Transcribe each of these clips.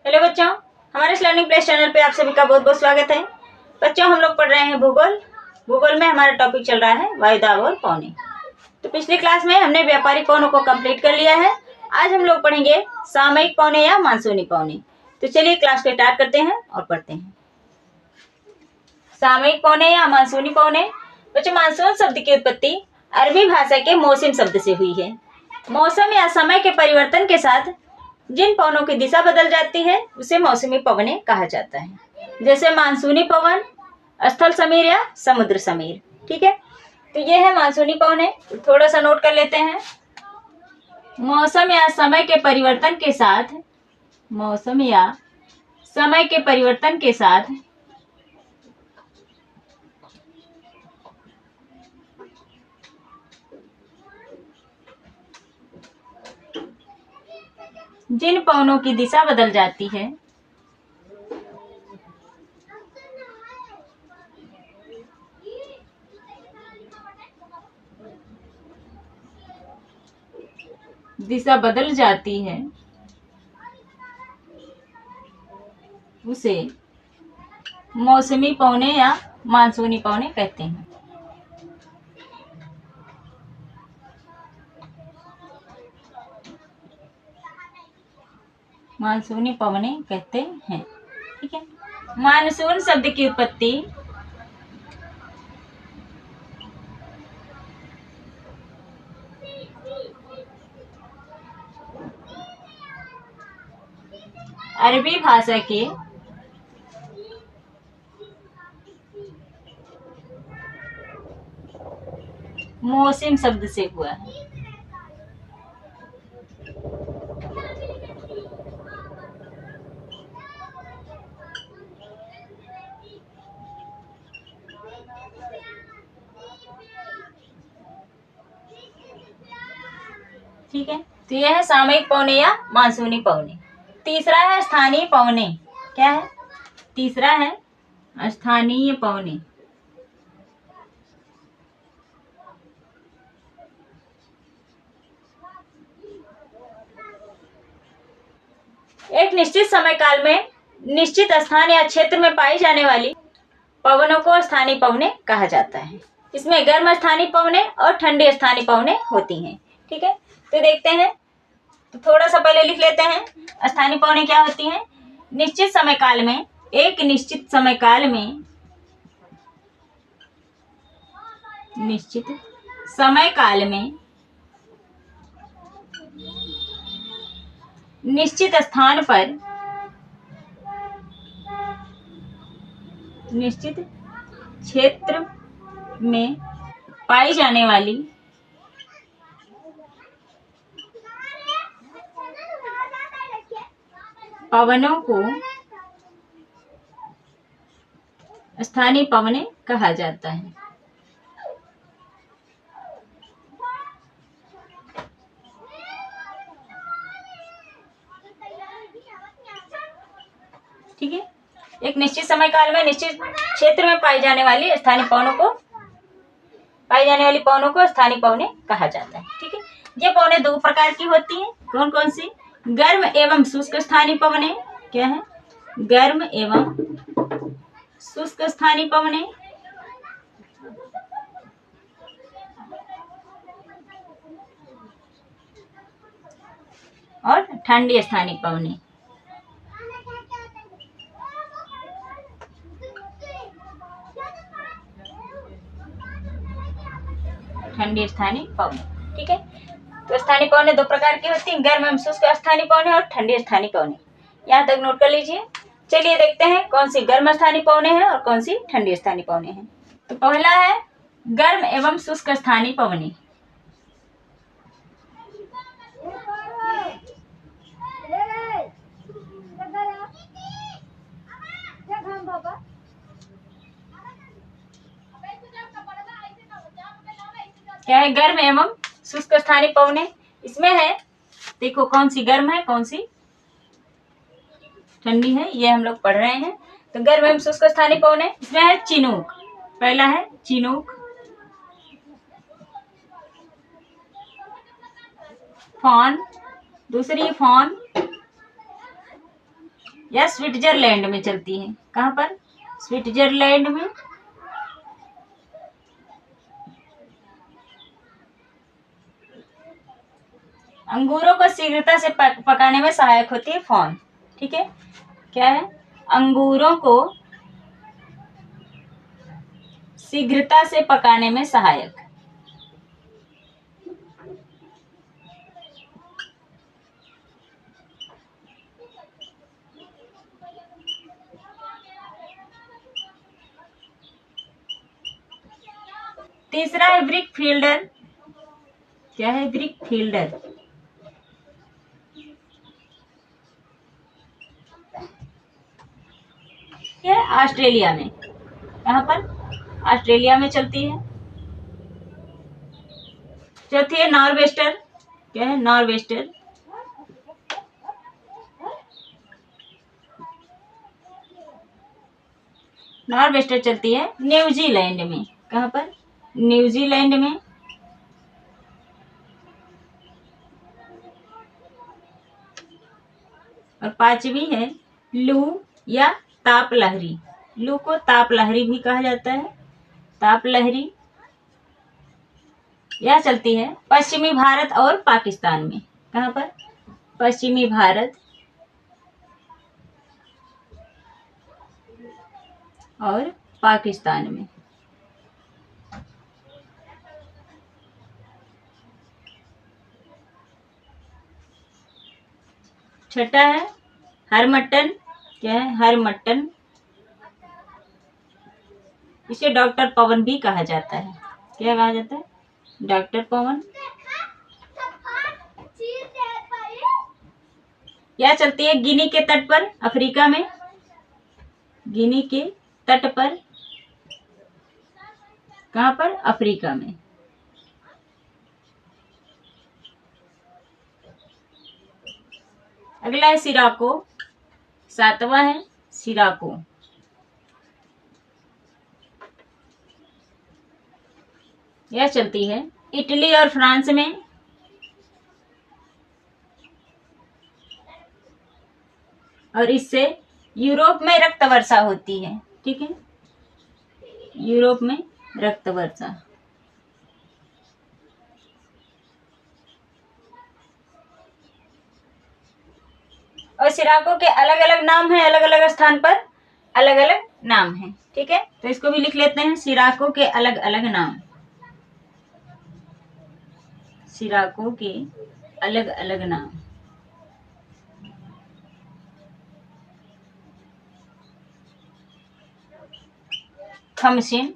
Hello बच्चों, हमारे इस लर्निंग प्लेस चैनल पे आप सभी का बहुत बहुत स्वागत है। बच्चों, हम लोग पढ़ रहे हैं भूगोल। भूगोल में हमारा टॉपिक चल रहा है वायुदाब और पौने। तो पिछली क्लास में हमने व्यापारिक पौनों को कंप्लीट कर लिया है। आज हम लोग पढ़ेंगे सामयिक पौने या मानसूनी पौने। तो चलिए क्लास को स्टार्ट करते हैं और पढ़ते हैं। सामयिक पौने या मानसूनी पौने। बच्चों, मानसून शब्द की उत्पत्ति अरबी भाषा के मौसम शब्द से हुई है। मौसम या समय के परिवर्तन के साथ जिन पवनों की दिशा बदल जाती है उसे मौसमी पवनें कहा जाता है। जैसे मानसूनी पवन, स्थल समीर या समुद्र समीर। ठीक है, तो ये है मानसूनी पवनें। थोड़ा सा नोट कर लेते हैं। मौसम या समय के परिवर्तन के साथ, मौसम या समय के परिवर्तन के साथ जिन पवनों की दिशा बदल जाती है उसे मौसमी पवने या मानसूनी पवने कहते हैं। मानसूनी पवने कहते हैं। ठीक है, मानसून शब्द की उत्पत्ति अरबी भाषा के मौसम शब्द से हुआ है। ठीक है, तो यह है सामयिक पवने या मानसूनी पवने। तीसरा है स्थानीय पवने। क्या है? तीसरा है स्थानीय पवने। एक निश्चित समय काल में निश्चित स्थान या क्षेत्र में पाई जाने वाली पवनों को स्थानीय पवने कहा जाता है। इसमें गर्म स्थानीय पवने और ठंडी स्थानीय पवने होती हैं। ठीक है, तो देखते हैं। तो थोड़ा सा पहले लिख लेते हैं। स्थानीय पवने क्या होती हैं? निश्चित समय काल में, एक निश्चित समय काल में, निश्चित समय काल में निश्चित स्थान पर, निश्चित क्षेत्र में पाई जाने वाली पवनों को स्थानीय पवने कहा जाता है। ठीक है, एक निश्चित समय काल में निश्चित क्षेत्र में पाई जाने वाली पवनों को स्थानीय पवने कहा जाता है। ठीक है, ये पवने दो प्रकार की होती हैं। कौन कौन सी? गर्म एवं शुष्क स्थानीय पवने। क्या है? गर्म एवं शुष्क स्थानीय पवने और ठंडी स्थानीय पवने। ठंडी स्थानीय पवने। ठीक है, तो स्थानीय पवने दो प्रकार की होती हैं, गर्म एवं शुष्क स्थानीय पवने और ठंडी स्थानीय पवने। यहाँ तक नोट कर लीजिए। चलिए देखते हैं कौन सी गर्म स्थानीय पवने हैं और कौन सी ठंडी स्थानीय पवने हैं। तो पहला है गर्म एवं शुष्क स्थानीय पवने। क्या है? गर्म एवं शुष्क स्थानीय पवने। इसमें है, देखो कौन सी गर्म है कौन सी ठंडी है, ये हम लोग पढ़ रहे हैं। तो गर्म एवं शुष्क स्थानीय पवने, इसमें है चिनूक। पहला है चिनूक, फॉन, दूसरी फॉन, या स्विट्जरलैंड में चलती है। कहाँ पर? स्विट्जरलैंड में। अंगूरों को शीघ्रता से पकाने में सहायक होती है फॉर्न। ठीक है, क्या है? अंगूरों को शीघ्रता से पकाने में सहायक। तीसरा है ब्रिक फील्डर। क्या है? Brick fielder. यह ऑस्ट्रेलिया में। कहाँ पर? ऑस्ट्रेलिया में चलती है। चौथी है नॉर्वेस्टर। क्या है? नॉर्वेस्टर। नॉर्वेस्टर चलती है न्यूजीलैंड में। कहाँ पर? न्यूजीलैंड में। और पांचवी है लू या ताप लहरी। लू को ताप लहरी भी कहा जाता है। ताप लहरी यह चलती है पश्चिमी भारत और पाकिस्तान में। कहाँ पर? पश्चिमी भारत और पाकिस्तान में। छठा है हरमट्टन। क्या है? हरमट्टन। इसे डॉक्टर पवन भी कहा जाता है। क्या कहा जाता है? डॉक्टर पवन। यह चलती है गिनी के तट पर, अफ्रीका में। गिनी के तट पर। कहाँ पर? अफ्रीका में। अगला है सिराको। सातवां है सिराको। यह चलती है इटली और फ्रांस में। और इससे यूरोप में रक्त वर्षा होती है। ठीक है, यूरोप में रक्त वर्षा। और सिराको के अलग अलग नाम हैं, अलग अलग स्थान पर अलग अलग नाम हैं। ठीक है, तो इसको भी लिख लेते हैं, सिराको के अलग अलग नाम। सिराको के अलग अलग नाम। खमसिन।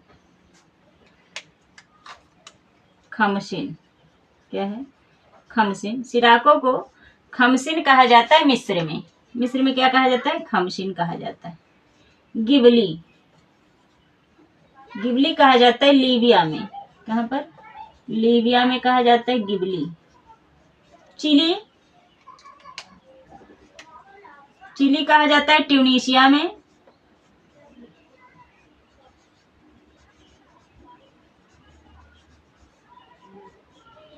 खमसिन। क्या है? खमसिन। सिराको को खमसिन कहा जाता है मिस्र में। मिस्र में क्या कहा जाता है? खमसिन कहा जाता है। गिबली। गिबली कहा जाता है लीबिया में। कहाँ पर? लीबिया में कहा जाता है गिबली। चिली। चिली कहा जाता है ट्यूनीशिया में।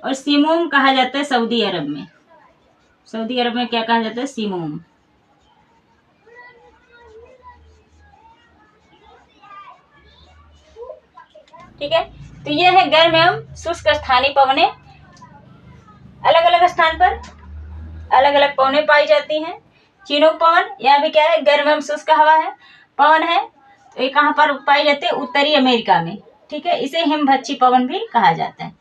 और सिमोम कहा जाता है सऊदी अरब में। सऊदी अरब में क्या कहा जाता है? सिमोम। ठीक है, तो ये है गर्म एवं शुष्क स्थानीय पवनें। अलग अलग स्थान पर अलग अलग पवनें पाई जाती हैं। चिनूक पवन, यह भी क्या है? गर्म एवं शुष्क हवा है, पवन है। तो ये कहाँ पर पाई जाती है? उत्तरी अमेरिका में। ठीक है, इसे हिमभक्षी पवन भी कहा जाता है।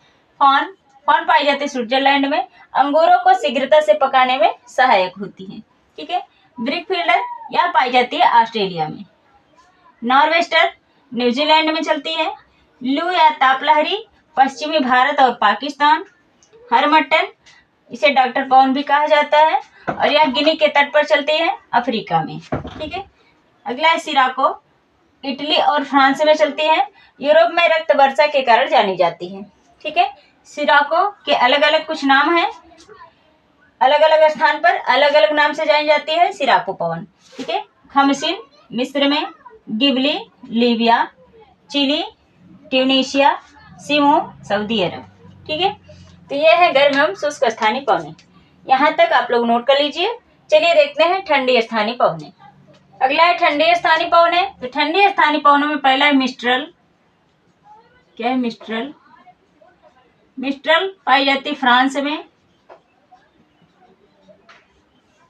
फॉर्न। फॉर्न पाई जाती है स्विट्जरलैंड में। अंगूरों को शीघ्रता से पकाने में सहायक होती है। ठीक है, ब्रिक फील्डर यह पाई जाती है ऑस्ट्रेलिया में। नॉर्वेस्टर न्यूजीलैंड में चलती है। लू या तापलहरी पश्चिमी भारत और पाकिस्तान। हरमट्टन, इसे डॉक्टर पवन भी कहा जाता है, और यह गिनी के तट पर चलती है, अफ्रीका में। ठीक है, अगला है सिराको। इटली और फ्रांस में चलती है। यूरोप में रक्त वर्षा के कारण जानी जाती है। ठीक है, सिराको के अलग अलग कुछ नाम हैं, अलग अलग स्थान पर अलग अलग नाम से जानी जाती है सिराको पवन। ठीक है, खमसिन मिस्र में, Ghibli Libya, chilli Tunisia, सिमो Saudi अरब। ठीक है, तो यह है गर्म एवं शुष्क स्थानीय पवनें। यहाँ तक आप लोग नोट कर लीजिए। चलिए देखते हैं ठंडी स्थानीय पवनें। अगला है ठंडी स्थानीय पवनें। तो ठंडी स्थानीय पवनों में पहला है मिस्ट्रल। क्या है मिस्ट्रल? मिस्ट्रल पाई जाती है फ्रांस में।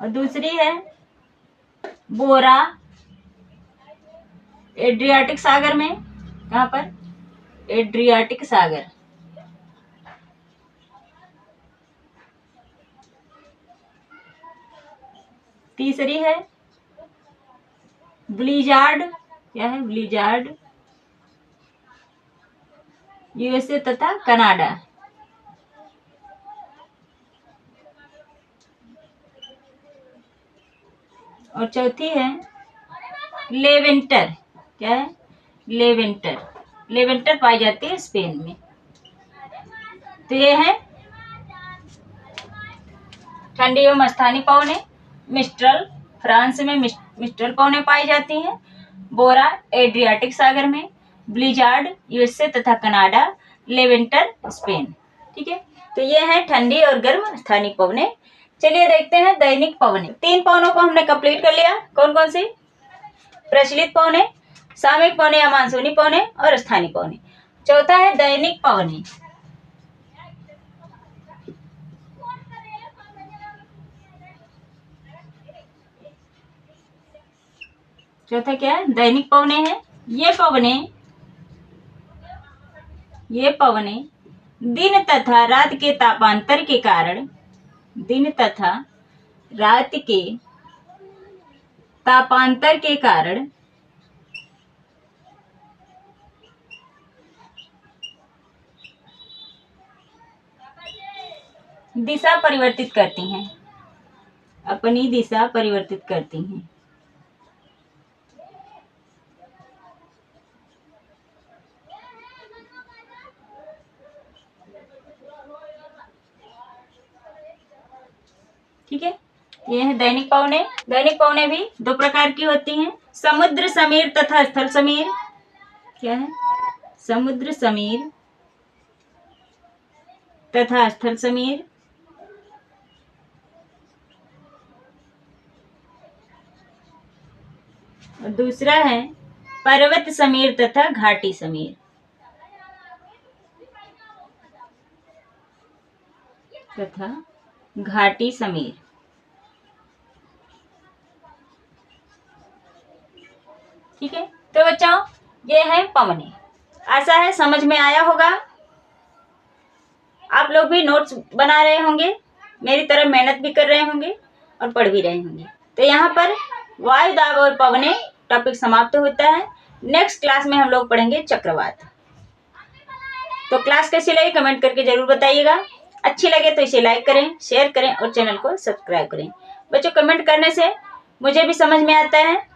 और दूसरी है बोरा, एड्रियाटिक सागर में। कहाँ पर? एड्रियाटिक सागर। तीसरी है ब्लिजार्ड। क्या है? ब्लिजार्ड, यूएसए तथा कनाडा। और चौथी है लेवेंटर। क्या है? लेवेंटर। लेवेंटर पाई जाती है स्पेन में। तो ये है ठंडी एवं स्थानीय पवनें। मिस्ट्रल, फ्रांस में मिस्ट्रल पवनें पाई जाती हैं। बोरा, एड्रियाटिक सागर में। ब्लिजार्ड, यूएसए तथा कनाडा। लेवेंटर, स्पेन। ठीक है, तो ये है ठंडी और गर्म स्थानीय पवनें। चलिए देखते हैं दैनिक पवनें। 3 पवनों को हमने कंप्लीट कर लिया। कौन कौन सी? प्रचलित पवनें, सामयिक पवनें या मानसूनी पवनें और स्थानीय पवनें। चौथा है दैनिक पवनें। चौथा क्या है? दैनिक पवनें हैं। ये पवनें दिन तथा रात के तापांतर के कारण, दिन तथा रात के तापांतर के कारण दिशा परिवर्तित करती हैं, अपनी दिशा परिवर्तित करती हैं। ठीक है, ये है दैनिक पवनें। दैनिक पवनें भी 2 प्रकार की होती हैं, समुद्र समीर तथा स्थल समीर। क्या है? समुद्र समीर तथा स्थल समीर। और दूसरा है पर्वत समीर तथा घाटी समीर। तथा घाटी समीर। ठीक है, तो बच्चों ये है पवनें। आशा है समझ में आया होगा। आप लोग भी नोट्स बना रहे होंगे, मेरी तरह मेहनत भी कर रहे होंगे और पढ़ भी रहे होंगे। तो यहाँ पर वायु दाब और पवनें टॉपिक समाप्त होता है। नेक्स्ट क्लास में हम लोग पढ़ेंगे चक्रवात। तो क्लास कैसी लगी कमेंट करके जरूर बताइएगा। अच्छी लगे तो इसे लाइक करें, शेयर करें और चैनल को सब्सक्राइब करें। बच्चों, कमेंट करने से मुझे भी समझ में आता है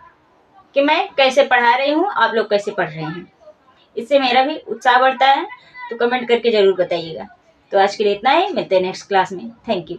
कि मैं कैसे पढ़ा रही हूँ, आप लोग कैसे पढ़ रहे हैं। इससे मेरा भी उत्साह बढ़ता है। तो कमेंट करके जरूर बताइएगा। तो आज के लिए इतना ही, मिलते हैं नेक्स्ट क्लास में। Thank you.